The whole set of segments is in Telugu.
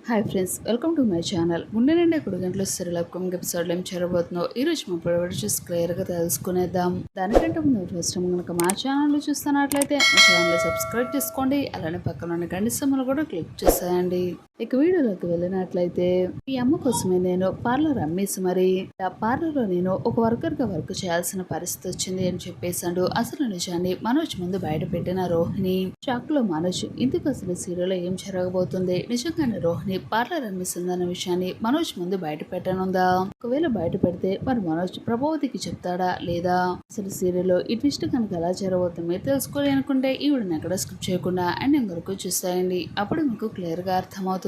Hi friends, welcome to my channel. గుండె నిండా 3 గంటల సీరియల్ అప్కమింగ్ ఎపిసోడ్లో ఏం చేరబోతుందో ఈ రోజు మా ప్రొవైడర్ చూసి క్లియర్గా తెలుసుకునేద్దాం. దానికంటే ముందు ఫస్ట్ టైం కనుక మా ఛానల్ చూస్తున్నట్లయితే మా ఛానల్ సబ్స్క్రైబ్ చేసుకోండి. అలానే పక్కన ఉన్న గంట సింబల్ కూడా క్లిక్ చేసేయండి. ఇక వీడియోలోకి వెళ్ళినట్లయితే, ఈ అమ్మ కోసమే నేను పార్లర్ అమ్మేసి మరి ఆ పార్లర్లో నేను ఒక వర్కర్గా వర్క్ చేయాల్సిన పరిస్థితి వచ్చింది అని చెప్పేశాడు. అసలు నిజాన్ని మనోజ్ ముందు బయట పెట్టిన రోహిణి షాక్ లో మనోజ్ ఇందుకు అసలు సీరియల్ ఏం జరగబోతుంది, నిజంగానే రోహిణి పార్లర్ అమ్మిస్తుందన్న విషయాన్ని మనోజ్ ముందు బయట పెట్టనుందా? ఒకవేళ బయట పెడితే మరి మనోజ్ ప్రభావతికి చెప్తాడా లేదా? అసలు సీరియల్ ఈ ట్విస్ట్ కనుక ఎలా జరగబోతుంది మీరు తెలుసుకోవాలి అనుకుంటే ఈ వీడియోని ఎక్కడ స్కిప్ చేయకుండా అండ్ వరకు చూస్తాయండి. అప్పుడు మీకు క్లియర్ గా అర్థమవుతుంది.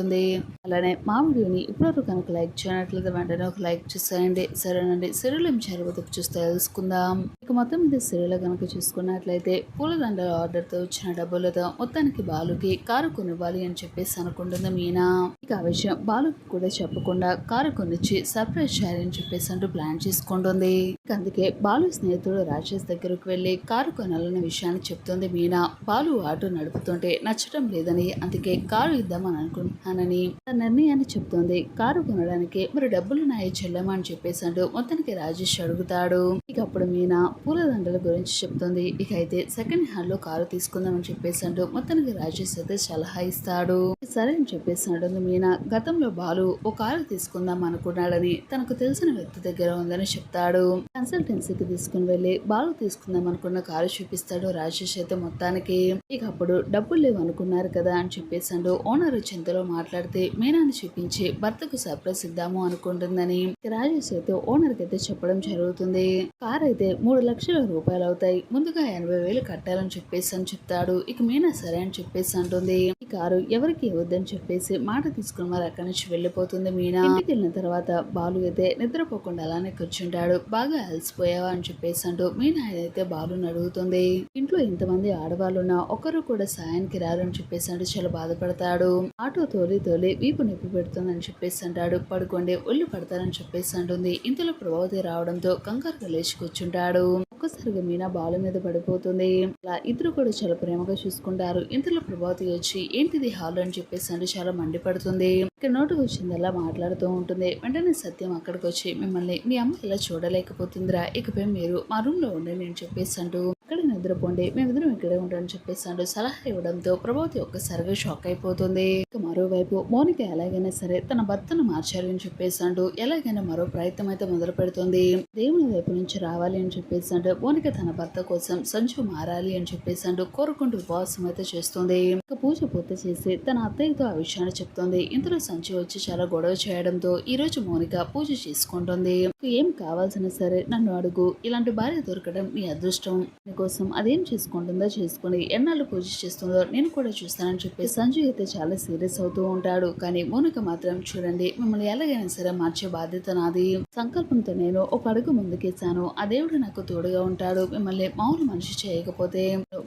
అలానే మా వీడియోని ఇప్పటివరకు కనుక లైక్ చేయనట్లయితే వెంటనే ఒక లైక్ చేసేయండి. సరేనండి, సీరియల్ ఏం జరగబోతుంది చూస్తే తెలుసుకుందాం. ఇక మొత్తం మీద సీరియల్ కనుక చూసుకున్నట్లయితే పూలదండల ఆర్డర్తో వచ్చిన డబ్బులతో మొత్తానికి బాలుకి కారు కొనివ్వాలి అని చెప్పేసి అనుకుంటుంది మీనా. ఇక ఆ విషయం బాలుకి కూడా చెప్పకుండా కారు కొనిచ్చి సర్ప్రైజ్ చేయాలని చెప్పేసి అంటూ ప్లాన్ చేసుకుంటుంది. అందుకే బాలు స్నేహితుడు రాజేష్ దగ్గరకు వెళ్లి కారు కొనాలన్న విషయాన్ని చెప్తుంది మీనా. బాలు ఆటో నడుపుతుంటే నచ్చడం లేదని, అందుకే కారు ఇద్దామని అనుకుంటున్నానని తన నిర్ణయాన్ని చెప్తుంది. కారు కొనడానికి మరి డబ్బులు నాయి చెల్లమా అని చెప్పేసి అంటూ మొత్తానికి రాజేష్ అడుగుతాడు. ఇక అప్పుడు మీనా పూలదండల గురించి చెప్తుంది. ఇక అయితే సెకండ్ హ్యాండ్ లో కారు తీసుకుందామని చెప్పేసి అంటూ మొత్తానికి రాజేష్ అయితే సలహా ఇస్తాడు. సరే అని చెప్పేసి అంటుంది మీనా. గతంలో బాలు ఓ కారు తీసుకుందాం అనుకున్నాడని తనకు తెలిసిన వ్యక్తి దగ్గర ఉందని చెప్తాడు. కన్సల్టెన్సీకి తీసుకుని వెళ్లి బాలు తీసుకుందాం అనుకున్న కారు చూపిస్తాడు రాజేష్ అయితే మొత్తానికి. ఇక అప్పుడు డబ్బులు లేవు అనుకున్నారు కదా అని చెప్పేసాడు. ఓనర్ చింతలో మాట్లాడితే మీనాని చూపించి భర్తకు సర్ప్రైజ్ ఇద్దాము అనుకుంటుందని రాజేష్ అయితే ఓనర్ కి అయితే చెప్పడం జరుగుతుంది. కార్ అయితే 3 లక్షల రూపాయలు అవుతాయి, ముందుగా 80,000 కట్టాలని చెప్పేసి అని చెప్తాడు. ఇక మీనా సరే అని చెప్పేసి అంటుంది. ఈ కారు ఎవరికి ఇవ్వద్దని చెప్పేసి మాట తీసుకుని మరి అక్కడి నుంచి వెళ్ళిపోతుంది మీనా. ఇంటికి వెళ్ళిన తర్వాత బాలు అయితే నిద్రపోకుండా అలానే కూర్చుంటాడు. బాగా అలసిపోయావా అని చెప్పేసి అంటూ మీనా అయితే బాలుని అడుగుతుంది. ఇంట్లో ఇంతమంది ఆడవాళ్ళున్నా ఒకరు కూడా సాయానికి రారు అని చెప్పేసి అంటూ చాలా బాధపడతాడు. ఆటో తోలి వీపు నొప్పి పెడుతుందని చెప్పేసి అంటాడు. పడుకోండి ఒళ్ళు పడతారని చెప్పేసి అంటుంది. ఇంతలో ప్రభావతి రావడంతో కంగారుగా లేచి కూర్చుంటాడు. ఒక్కసారిగా మీనా బాలు మీద పడిపోతుంది. అలా ఇద్దరు కూడా చాలా ప్రేమగా చూసుకుంటారు. ఇంతలో ప్రభావతి వచ్చి ఏంటిది హాల్ అని చెప్పేసి అంటే చాలా మండిపడుతుంది. ఇక నోటుకు వచ్చిందల్లా మాట్లాడుతూ ఉంటుంది. వెంటనే సత్యం అక్కడికి వచ్చి మిమ్మల్ని మీ అమ్మ ఇలా చూడలేకపోతుందిరా, ఇకపై మీరు మా రూమ్ లో ఉండండి అని చెప్పేసి అంటూ అక్కడ నిద్రపోండి, మేమిద్దరం ఇక్కడే ఉంటామని చెప్పేసి అంటూ సలహా ఇవ్వడంతో ప్రభావతి ఒక్కసారిగా షాక్ అయిపోతుంది. ఇక మరోవైపు మౌనిక ఎలాగైనా సరే తన భర్తను మార్చాలి అని చెప్పేసి అంటూ ఎలాగైనా మరో ప్రయత్నం అయితే మొదలు పెడుతుంది. దేవుని వైపు నుంచి రావాలి అని చెప్పేసి అంటూ మౌనిక తన భర్త కోసం సంజు మారాలి అని చెప్పేసి అంటూ కోరుకుంటూ ఉపవాసం అయితే చేస్తుంది. ఇక పూజ పూర్తి చేసి తన అత్తయ్యతో ఆ విషయాన్ని చెప్తుంది. ఇంతలో సంజు వచ్చి చాలా గొడవ చేయడంతో ఈ రోజు మౌనిక పూజ చేసుకుంటుంది. ఏం కావాల్సిన సరే నన్ను అడుగు, ఇలాంటి భార్య దొరకడం మీ అదృష్టం, కోసం అదేం చేసుకుంటుందో చేసుకుని ఎన్నాళ్ళు పూజ చేస్తుందో నేను కూడా చూస్తానని చెప్పి సంజు అయితే చాలా సీరియస్ అవుతూ ఉంటాడు. కానీ మౌనిక మాత్రం చూడండి, మిమ్మల్ని ఎలాగైనా సరే మార్చే బాధ్యత నాది. సంకల్పంతో నేను ఒక అడుగు ముందుకేసాను. ఆ దేవుడు నాకు తోడుగా ఉంటాడు. మిమ్మల్ని మామూలు మనిషి చేయకపోతే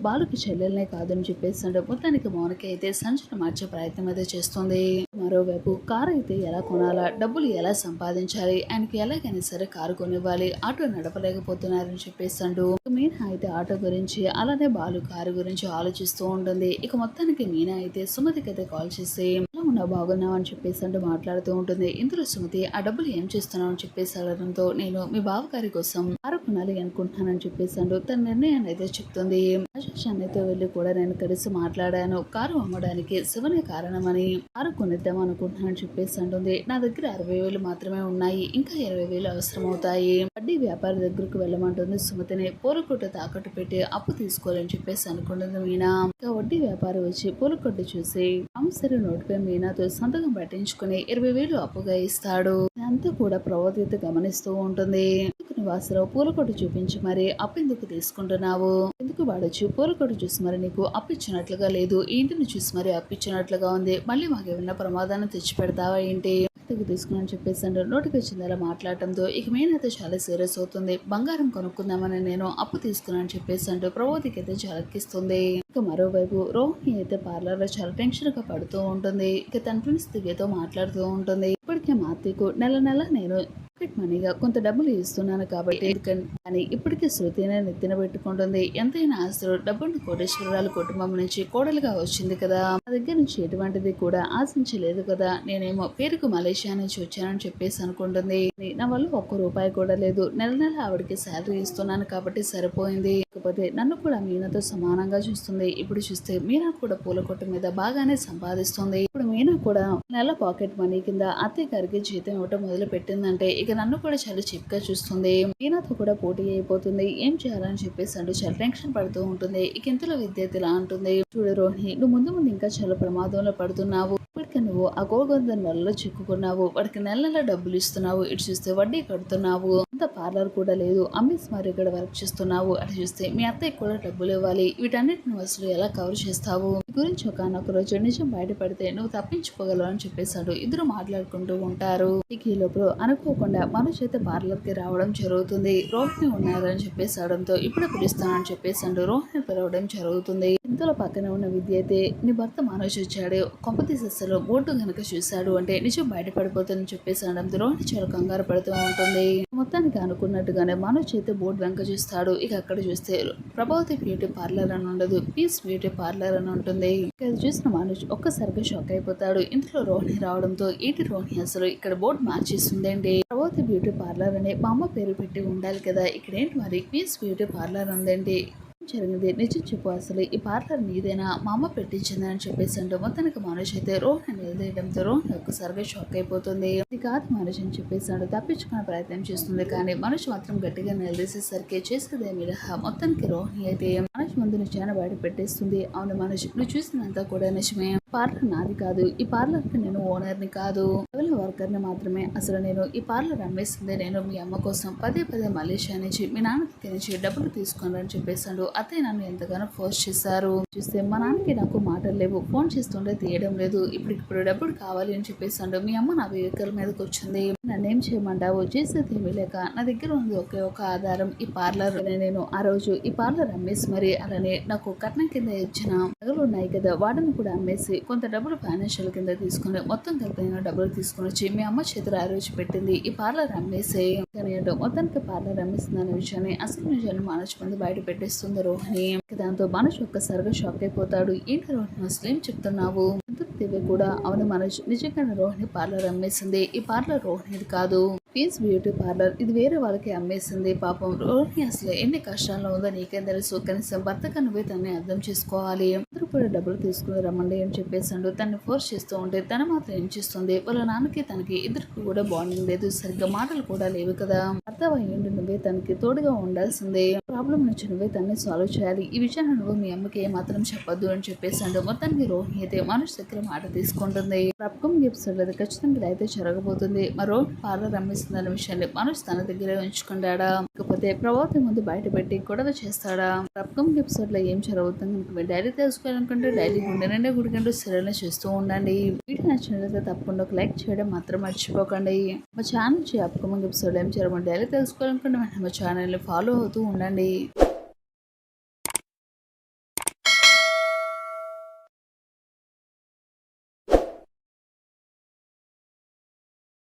బాలుకి చెల్లెలనే కాదని చెప్పేసాడు. మొత్తానికి మౌనిక అయితే సంజును మార్చే ప్రయత్నం అయితే చేస్తుంది. మరోవైపు కారు అయితే ఎలా కొనాలా, డబ్బులు ఎలా సంపాదించాలి, ఆయనకి ఎలాగైనా సరే కారు కొనివ్వాలి, ఆటో నడపలేకపోతున్నారని చెప్పేసాడు. మీనా అయితే ఆటో గురించి అలానే బాలు కారు గురించి ఆలోచిస్తూ ఉంటుంది. ఇక మొత్తానికి మీనా అయితే సుమతికి అయితే కాల్ చేసి ఎలా ఉన్నావు, బాగున్నావు అని చెప్పేసి అంటూ మాట్లాడుతూ ఉంటుంది. ఇందులో సుమతి ఆ డబ్బులు ఏం చేస్తున్నావు అని చెప్పేసి అడగడంతో నేను మీ బావగారి కోసం కారు కొనాలి అనుకుంటున్నానని చెప్పేసి అంటూ తన నిర్ణయాన్ని అయితే చెప్తుంది. రాజేష్ అన్నయ్యతో వెళ్ళి కూడా నేను కలిసి మాట్లాడాను, కారు అమ్మడానికి శివనే కారణమని, కారు కొనిద్దాం అనుకుంటున్నానని చెప్పేసి అంటుంది. నా దగ్గర 60,000 మాత్రమే ఉన్నాయి, ఇంకా 20,000 అవసరం అవుతాయి. వడ్డీ వ్యాపారి దగ్గరకు వెళ్ళమంటుంది సుమతిని. పూలకొట్టు తాకట్టు పెట్టి అప్పు తీసుకోవాలని చెప్పేసి అనుకుంటుంది మీనా. ఇంకా వడ్డీ వ్యాపారి వచ్చి పూలకొట్టు చూసి ప్రామిసరీ నోటుపై మీనాతో సంతకం పట్టించుకుని 20,000 అప్పుగా ఇస్తాడు. అంతా కూడా ప్రభావిత గమనిస్తూ ఉంటుంది. నివాసరావు పూలకొట్టు చూపించి మరి అప్పు ఎందుకు తీసుకుంటున్నావు, ఎందుకు వాడొచ్చు పూలకొట్టు చూసి మరి నీకు అప్పు ఇచ్చినట్లుగా లేదు, ఇంటిని చూసి మరి అప్పు ఇచ్చినట్లుగా ఉంది, మళ్ళీ మాకేమన్నా ప్రమాదాన్ని తెచ్చి పెడతావా ఏంటి, తీసుకుని చెప్పేసి నోటికి వచ్చిందలా మాట్లాడటంతో ఇక మీనైతే చాలా సీరియస్ అవుతుంది. బంగారం కొనుక్కుందామని నేను అప్పు తీసుకున్నాను చెప్పేసి అంటూ ప్రభావతికి అయితే చలకిస్తుంది. ఇక మరోవైపు రోహిణి అయితే పార్లర్ లో చాలా టెన్షన్ గా పడుతూ ఉంటుంది. ఇక తన ఫ్రెండ్స్ దివ్యతో మాట్లాడుతూ ఉంటుంది. ఇప్పటికే మా అత్తయ్యకు నెల నేను పాకెట్ మనీగా కొంత డబ్బులు ఇస్తున్నాను కాబట్టి కానీ ఇప్పటికీ శృతినే నెత్తిన పెట్టుకుంటుంది. ఎంతైనా ఆస్తులు డబ్బుని కోటేశ్వరరాలు కుటుంబం నుంచి కోడలుగా వచ్చింది కదా, నా దగ్గర నుంచి ఎటువంటిది కూడా ఆశించలేదు కదా, నేనేమో పేరుకు మలేషియా నుంచి వచ్చానని చెప్పేసి అనుకుంటుంది. నా వల్ల ఒక్క రూపాయి కూడా లేదు, నెల నెల ఆవిడకి శాలరీ ఇస్తున్నాను కాబట్టి సరిపోయింది. కాకపోతే నన్ను కూడా మీనాతో సమానంగా చూస్తుంది. ఇప్పుడు చూస్తే మీనా కూడా పూల కొట్టు మీద బాగానే సంపాదిస్తుంది. ఇప్పుడు మీనా కూడా నెల పాకెట్ మనీ కింద అత్తయ్య గారికి జీతం ఇవ్వటం మొదలు పెట్టిందంటే ఇక నన్ను కూడా చాలా చీప్ గా చూస్తుంది. మీనాతో కూడా పోటీ అయిపోతుంది. ఏం చేయాలని చెప్పేసి అంటూ చాలా టెన్షన్ పడుతూ ఉంటుంది. ఇక ఇంతలో విద్యార్థి ఇలా అంటుంది, చూడు రోహిణి, నువ్వు ముందు ముందు ఇంకా చాలా ప్రమాదంలో పడుతున్నావు. ఇప్పటికే నువ్వు ఆ గోగంధన్ వల్ల చిక్కుకున్నావు. వాడికి నెల నెల డబ్బులు ఇస్తున్నావు, ఇటు చూస్తే వడ్డీ కడుతున్నావు, అంత పార్లర్ కూడా లేదు, అమ్మేసి మరి ఇక్కడ వర్క్ చేస్తున్నావు, అటు చూస్తే మీ అత్తయ్య కూడా డబ్బులు ఇవ్వాలి. వీటన్నిటిని అసలు ఎలా కవర్ చేస్తావు? ఈ గురించి ఒకనొక రోజు నిజం బయటపడితే నువ్వు తప్పించుకోగలవు అని చెప్పేశాడు. ఇద్దరు మాట్లాడుకుంటూ ఉంటారు. ఇక ఈ లోపల అనుకోకుండా మనోజ్ అయితే పార్లర్ కి రావడం జరుగుతుంది. రోహిణి ఉన్నారని చెప్పేసడంతో ఇప్పుడు పిలుస్తానని చెప్పేసాడు. రోహిణి పిలవడం జరుగుతుంది. ఇంతలో పక్కన ఉన్న విద్యార్థి, నీ భర్త మనోజ్ వచ్చాడు, కొంపతీసి అసలు బోర్డు గనక చూశాడు అంటే నిజం బయటపడిపోతుందని చెప్పేసడంతో రోహిణి చాలా కంగారు పడుతూ ఉంటుంది. మొత్తానికి అనుకున్నట్టుగానే మనోజ్ అయితే బోర్డు వెంక చూస్తాడు. ఇక అక్కడ చూస్తే ప్రభావతి బ్యూటీ పార్లర్ అని ఉండదు, పీస్ బ్యూటీ పార్లర్ అని ఉంటుంది. ఇక చూసిన మనోజ్ ఒక్కసారిగా షాక్ అయిపోతాడు. ఇంట్లో రోహిణి రావడంతో ఏంటి రోహిణి అసలు ఇక్కడ బోర్డు మార్చేస్తుందండి, ప్రభావతి బ్యూటీ పార్లర్ అనే మా అమ్మ పేరు పెట్టి ఉండాలి కదా, ఇక్కడ ఏంటి మరి పీస్ బ్యూటీ పార్లర్ ఉందండి, జరిగింది నిజం చెప్పు, అసలు ఈ పార్లర్ నీదేనా, మా అమ్మ పెట్టించింది అని చెప్పేసి అంటే మొత్తానికి మనోజ్ అయితే రోహిణి నిలదీయడంతో రోహిణి ఒక్కసారిగా షాక్ అయిపోతుంది. ఇది కాదు మనోజ్ అని చెప్పేసాడు. తప్పించుకునే ప్రయత్నం చేస్తుంది కానీ మనోజ్ మాత్రం గట్టిగా నిలదీసేసరికి చేసేదేమి మొత్తానికి రోహిణి అయితే మనోజ్ ముందు నిజాన్ని బయట పెట్టేస్తుంది. అవును మనోజ్, నువ్వు చూసినంతా కూడా నిజమే, పార్లర్ నాది కాదు, ఈ పార్లర్ కి నేను ఓనర్ని కాదు, కేవలం వర్కర్ని మాత్రమే. అసలు నేను ఈ పార్లర్ అమ్మేసిందే నేను మీ అమ్మ కోసం పదే పదే మలేషియా నుంచి మీ నాన్న దగ్గర నుంచి డబ్బులు తీసుకోండి అని చెప్పేసాడు. అత్తయ్య నన్ను ఎంతగానో ఫోర్స్ చేశారు. చూస్తే మా నాన్నకి నాకు మాటలు లేవు, ఫోన్ చేస్తుంటే తీయడం లేదు, ఇప్పుడు డబ్బులు కావాలి అని చెప్పేసాడు. మీ అమ్మ నా వెహికల్ మీదకి వచ్చింది, నన్నేం చేయమంటావు, చేసేది ఏమీ లేక నా దగ్గర ఉంది ఒకే ఒక ఆధారం ఈ పార్లర్. నేను ఆ రోజు ఈ పార్లర్ అమ్మేసి మరి అలానే నాకు కట్నం కింద ఇచ్చిన నగలు ఉన్నాయి కదా వాటిని కూడా అమ్మేసి కొంత డబ్బులు ఫైనాన్షియల్ కింద తీసుకుని మొత్తం కలిపి డబ్బులు తీసుకుని వచ్చి మీ అమ్మ చేతులు ఆ రోజు పెట్టింది ఈ పార్లర్ అమ్మేసే. కానీ మొత్తానికి పార్లర్ అమ్మేస్తుంది అనే విషయాన్ని అసలు నిజాన్ని మనోజ్ ముందు బయట పెట్టేస్తుంది రోహిణి. దాంతో మనోజ్ ఒక్కసారిగా షాక్ అయిపోతాడు. ఏంటి రోహిణి అసలు ఏం చెప్తున్నావు? దివ్య కూడా అవును మనోజ్, నిజంగానే రోహిణి పార్లర్ అమ్మేసింది, ఈ పార్లర్ రోహిణిది కాదు, పీస్ బ్యూటీ పార్లర్, ఇది వేరే వాళ్ళకి అమ్మేసింది. పాపం రోహిణి అసలు ఎన్ని కష్టాల్లో ఉందో నీకేం తెలుసు, కనీసం భర్తగా నువ్వే తనని అర్థం చేసుకోవాలి, అందరూ కూడా డబ్బులు తీసుకుని రమ్మండి అని చెప్పేసాడు. తనని ఫోర్స్ చేస్తూ ఉంటే తన మాత్రం ఏం చేస్తుంది, వాళ్ళ నాన్నకి తనకి ఇద్దరికి కూడా బాండింగ్ లేదు, సరిగ్గా మాటలు కూడా లేవు కదా, భర్త అయ్యిండి నువ్వే తనకి తోడుగా ఉండాల్సిందే, ప్రాబ్లం నుంచి నువ్వే తనని సాల్వ్ చేయాలి, ఈ విషయాన్ని నువ్వు మీ అమ్మకి ఏ మాత్రం చెప్పొద్దు అని చెప్పేసాడు. మొత్తానికి రోహిణి అయితే మనోజ్ దగ్గర మాట తీసుకుంటుంది. అప్కమింగ్ ఎపిసోడ్ అది ఖచ్చితంగా ఇలా అయితే జరగబోతుంది. మరి రోహిణి పార్లర్ అమ్మిస్తుందన్న విషయాన్ని మనోజ్ తన దగ్గరే ఉంచుకుంటాడా, లేకపోతే ప్రభావతి ముందు బయట పెట్టి గొడవ చేస్తాడా? అప్కమింగ్ ఎపిసోడ్ లో ఏం జరుగుతుంది మీరు డైలీ తెలుసుకోవాలనుకుంటే డైలీ గుండె సీరియల్ని చూస్తూ ఉండండి. వీడియో నచ్చినట్లయితే తప్పకుండా ఒక లైక్ చేయడం మాత్రం మర్చిపోకండి. మా ఛానల్ అప్కమింగ్ ఎపిసోడ్ ఏం జరగకుండా డైలీ తెలుసుకోవాలనుకుంటే మా ఛానల్ని ఫాలో అవుతూ ఉండండి.